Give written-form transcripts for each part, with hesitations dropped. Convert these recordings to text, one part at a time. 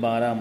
12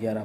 11